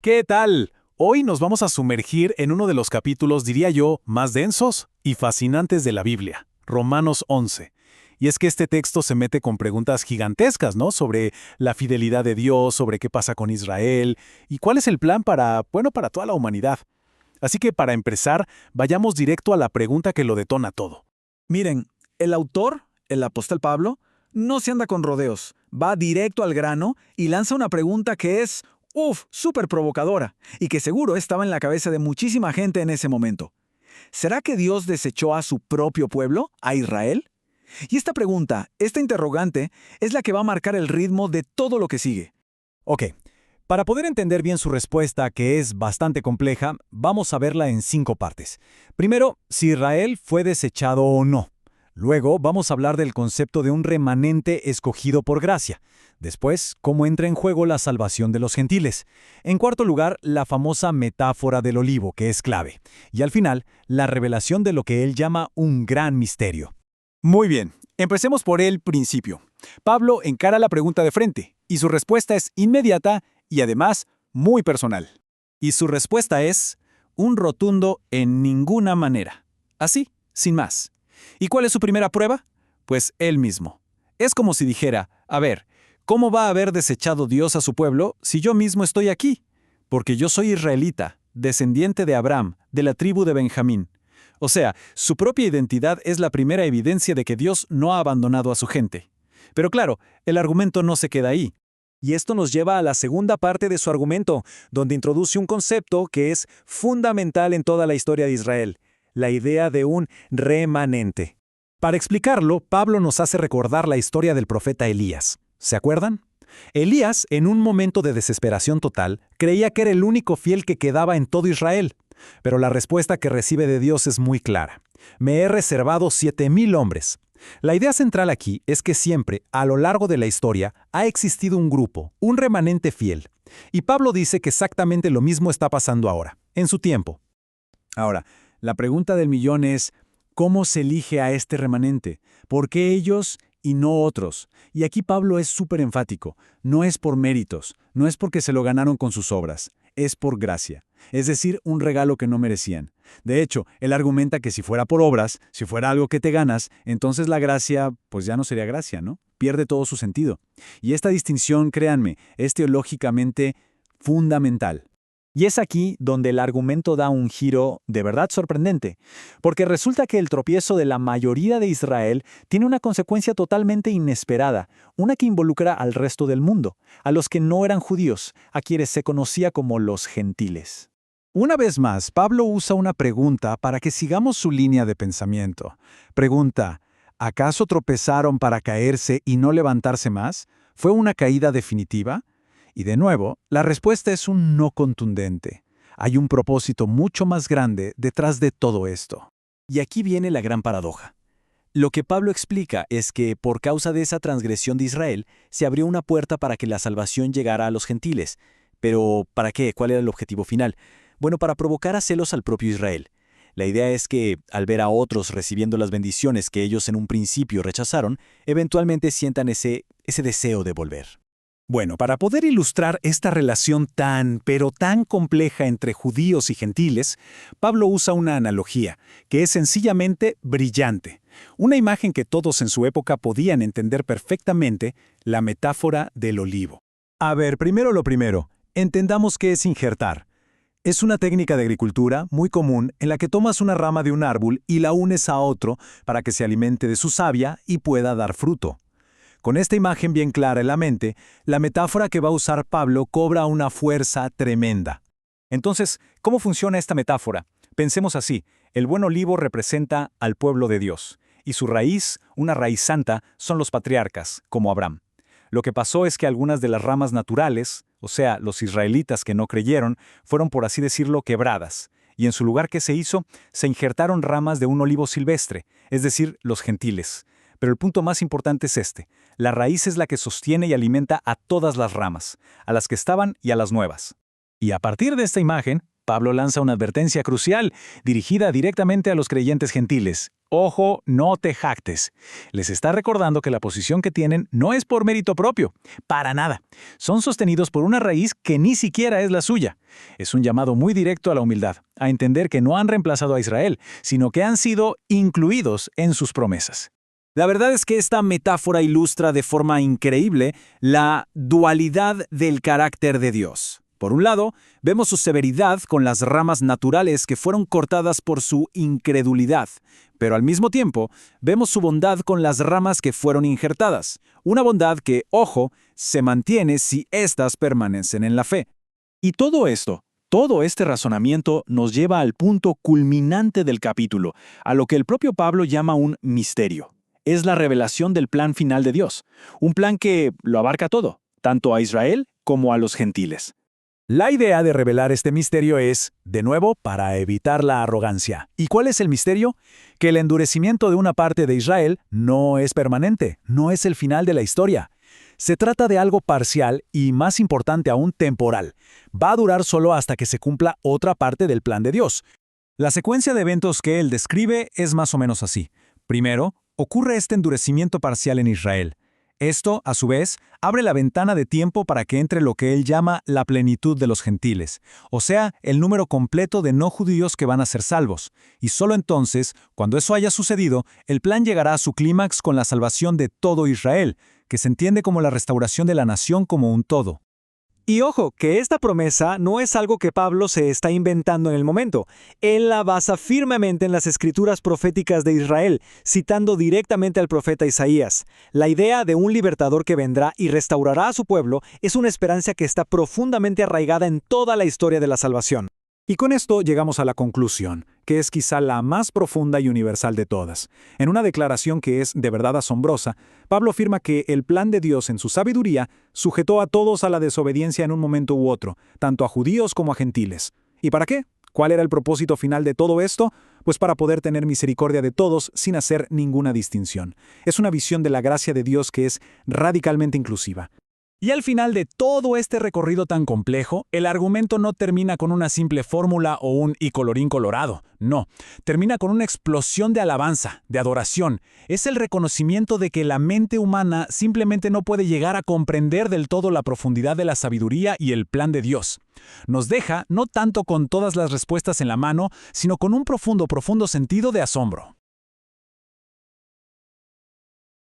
¿Qué tal? Hoy nos vamos a sumergir en uno de los capítulos, diría yo, más densos y fascinantes de la Biblia, Romanos 11. Y es que este texto se mete con preguntas gigantescas, ¿no? Sobre la fidelidad de Dios, sobre qué pasa con Israel y cuál es el plan para toda la humanidad. Así que para empezar, vayamos directo a la pregunta que lo detona todo. Miren, el autor, el apóstol Pablo, no se anda con rodeos, va directo al grano y lanza una pregunta que es, súper provocadora, y que seguro estaba en la cabeza de muchísima gente en ese momento. ¿Será que Dios desechó a su propio pueblo, a Israel? Y esta pregunta, esta interrogante, es la que va a marcar el ritmo de todo lo que sigue. Ok, para poder entender bien su respuesta, que es bastante compleja, vamos a verla en 5 partes. Primero, si Israel fue desechado o no. Luego, vamos a hablar del concepto de un remanente escogido por gracia. Después, cómo entra en juego la salvación de los gentiles. En cuarto lugar, la famosa metáfora del olivo, que es clave. Y al final, la revelación de lo que él llama un gran misterio. Muy bien, empecemos por el principio. Pablo encara la pregunta de frente, y su respuesta es inmediata y además muy personal. Y su respuesta es un rotundo en ninguna manera. Así, sin más. ¿Y cuál es su primera prueba? Pues él mismo. Es como si dijera, a ver, ¿cómo va a haber desechado Dios a su pueblo si yo mismo estoy aquí? Porque yo soy israelita, descendiente de Abraham, de la tribu de Benjamín. O sea, su propia identidad es la primera evidencia de que Dios no ha abandonado a su gente. Pero claro, el argumento no se queda ahí. Y esto nos lleva a la segunda parte de su argumento, donde introduce un concepto que es fundamental en toda la historia de Israel, la idea de un remanente. Para explicarlo, Pablo nos hace recordar la historia del profeta Elías. ¿Se acuerdan? Elías, en un momento de desesperación total, creía que era el único fiel que quedaba en todo Israel. Pero la respuesta que recibe de Dios es muy clara. Me he reservado 7,000 hombres. La idea central aquí es que siempre, a lo largo de la historia, ha existido un grupo, un remanente fiel. Y Pablo dice que exactamente lo mismo está pasando ahora, en su tiempo. Ahora, la pregunta del millón es, ¿cómo se elige a este remanente? ¿Por qué ellos y no otros? Y aquí Pablo es súper enfático. No es por méritos, no es porque se lo ganaron con sus obras, es por gracia. Es decir, un regalo que no merecían. De hecho, él argumenta que si fuera por obras, si fuera algo que te ganas, entonces la gracia, pues ya no sería gracia, ¿no? Pierde todo su sentido. Y esta distinción, créanme, es teológicamente fundamental. Y es aquí donde el argumento da un giro de verdad sorprendente, porque resulta que el tropiezo de la mayoría de Israel tiene una consecuencia totalmente inesperada, una que involucra al resto del mundo, a los que no eran judíos, a quienes se conocía como los gentiles. Una vez más, Pablo usa una pregunta para que sigamos su línea de pensamiento. Pregunta, ¿acaso tropezaron para caerse y no levantarse más? ¿Fue una caída definitiva? Y de nuevo, la respuesta es un no contundente. Hay un propósito mucho más grande detrás de todo esto. Y aquí viene la gran paradoja. Lo que Pablo explica es que, por causa de esa transgresión de Israel, se abrió una puerta para que la salvación llegara a los gentiles. Pero, ¿para qué? ¿Cuál era el objetivo final? Bueno, para provocar a celos al propio Israel. La idea es que, al ver a otros recibiendo las bendiciones que ellos en un principio rechazaron, eventualmente sientan ese deseo de volver. Bueno, para poder ilustrar esta relación pero tan compleja entre judíos y gentiles, Pablo usa una analogía, que es sencillamente brillante. Una imagen que todos en su época podían entender perfectamente, la metáfora del olivo. A ver, primero lo primero, entendamos qué es injertar. Es una técnica de agricultura muy común en la que tomas una rama de un árbol y la unes a otro para que se alimente de su savia y pueda dar fruto. Con esta imagen bien clara en la mente, la metáfora que va a usar Pablo cobra una fuerza tremenda. Entonces, ¿cómo funciona esta metáfora? Pensemos así, el buen olivo representa al pueblo de Dios, y su raíz, una raíz santa, son los patriarcas, como Abraham. Lo que pasó es que algunas de las ramas naturales, o sea, los israelitas que no creyeron, fueron, por así decirlo, quebradas, y en su lugar, ¿qué se hizo? Se injertaron ramas de un olivo silvestre, es decir, los gentiles. Pero el punto más importante es este. La raíz es la que sostiene y alimenta a todas las ramas, a las que estaban y a las nuevas. Y a partir de esta imagen, Pablo lanza una advertencia crucial, dirigida directamente a los creyentes gentiles. Ojo, no te jactes. Les está recordando que la posición que tienen no es por mérito propio, para nada. Son sostenidos por una raíz que ni siquiera es la suya. Es un llamado muy directo a la humildad, a entender que no han reemplazado a Israel, sino que han sido incluidos en sus promesas. La verdad es que esta metáfora ilustra de forma increíble la dualidad del carácter de Dios. Por un lado, vemos su severidad con las ramas naturales que fueron cortadas por su incredulidad, pero al mismo tiempo, vemos su bondad con las ramas que fueron injertadas. Una bondad que, ojo, se mantiene si éstas permanecen en la fe. Y todo este razonamiento nos lleva al punto culminante del capítulo, a lo que el propio Pablo llama un misterio. Es la revelación del plan final de Dios, un plan que lo abarca todo, tanto a Israel como a los gentiles. La idea de revelar este misterio es, de nuevo, para evitar la arrogancia. ¿Y cuál es el misterio? Que el endurecimiento de una parte de Israel no es permanente, no es el final de la historia. Se trata de algo parcial y, más importante aún, temporal. Va a durar solo hasta que se cumpla otra parte del plan de Dios. La secuencia de eventos que él describe es más o menos así. Primero, ocurre este endurecimiento parcial en Israel. Esto, a su vez, abre la ventana de tiempo para que entre lo que él llama la plenitud de los gentiles, o sea, el número completo de no judíos que van a ser salvos. Y solo entonces, cuando eso haya sucedido, el plan llegará a su clímax con la salvación de todo Israel, que se entiende como la restauración de la nación como un todo. Y ojo, que esta promesa no es algo que Pablo se está inventando en el momento. Él la basa firmemente en las escrituras proféticas de Israel, citando directamente al profeta Isaías. La idea de un libertador que vendrá y restaurará a su pueblo es una esperanza que está profundamente arraigada en toda la historia de la salvación. Y con esto llegamos a la conclusión, que es quizá la más profunda y universal de todas. En una declaración que es de verdad asombrosa, Pablo afirma que el plan de Dios en su sabiduría sujetó a todos a la desobediencia en un momento u otro, tanto a judíos como a gentiles. ¿Y para qué? ¿Cuál era el propósito final de todo esto? Pues para poder tener misericordia de todos sin hacer ninguna distinción. Es una visión de la gracia de Dios que es radicalmente inclusiva. Y al final de todo este recorrido tan complejo, el argumento no termina con una simple fórmula o un y colorín colorado. No, termina con una explosión de alabanza, de adoración. Es el reconocimiento de que la mente humana simplemente no puede llegar a comprender del todo la profundidad de la sabiduría y el plan de Dios. Nos deja no tanto con todas las respuestas en la mano, sino con un profundo sentido de asombro.